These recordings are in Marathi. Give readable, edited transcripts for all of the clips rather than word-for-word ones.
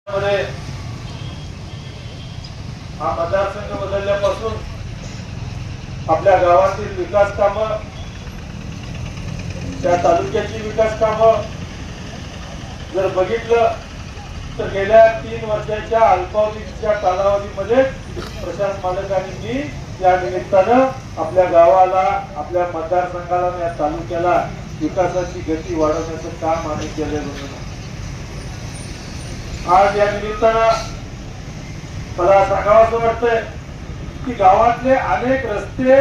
हा मतदारसंघ बदलल्यापासून आपल्या गावातील विकास कामं, त्या तालुक्याची विकास कामं जर बघितलं तर गेल्या 3 वर्षाच्या अल्पावधीच्या कालावधीमध्ये प्रशासन मालकांनी मी या निमित्तानं आपल्या गावाला, आपल्या मतदारसंघाला, या तालुक्याला विकासाची गती वाढवण्याचं काम आम्ही केलेलं होतं. आज या निमित्तानं मला सांगावंसं वाटतंय की गावातले अनेक रस्ते,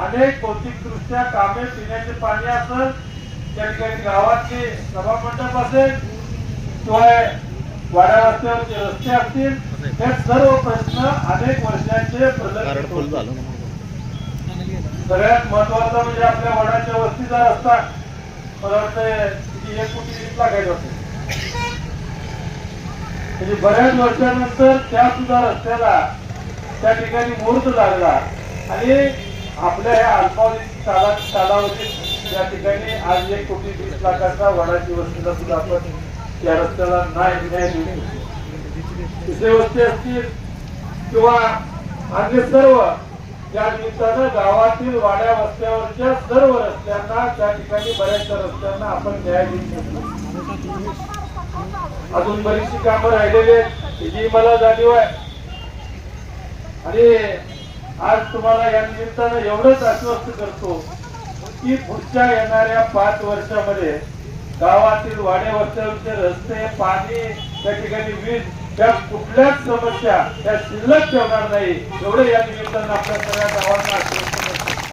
अनेक भौतिकदृष्ट्या कामे, पिण्याचे पाणी असेल, त्या ठिकाणी गावातले सभामंडप असेल, शिवाय वाड्या रस्त्यावरचे रस्ते असतील, हे सर्व प्रश्न अनेक वर्षांचे प्रलंबित होते. सगळ्यात महत्वाचा म्हणजे आपल्या वडाच्या वस्तीचा रस्ता मला वाटतंय 1 कोटी 20 लाख होते. म्हणजे बऱ्याच वर्षानंतर त्या सुद्धा रस्त्याला त्या ठिकाणी मुहूर्त लागला आणि आपल्या या अल्पावधी कालावधीत या ठिकाणी आज 1 कोटी 20 लाखाचा वडाची वस्तीला सुद्धा आपण या रस्त्याला न्याय देऊ. दुसरे वस्ती असतील किंवा अन्य सर्व या निमित्तानं गावातील वाड्या वस्त्यावरच्या सर्व रस्त्यांना, त्या ठिकाणी बऱ्याचशा रस्त्यांना आपण न्याय देऊ शकतो. अजून बरीचशी कामं राहिलेली आहेत जी मला जाणीव आहे आणि आज तुम्हाला या निमित्तानं एवढंच आश्वस्त करतो की पुढच्या येणाऱ्या 5 वर्षामध्ये गावातील वाड्या वस्त्यावरचे रस्ते, पाणी, त्या ठिकाणी वीज, त्या कुठल्याच समस्या त्या शिल्लक ठेवणार नाही, एवढं या निमित्तानं आपल्या सगळ्या गावांना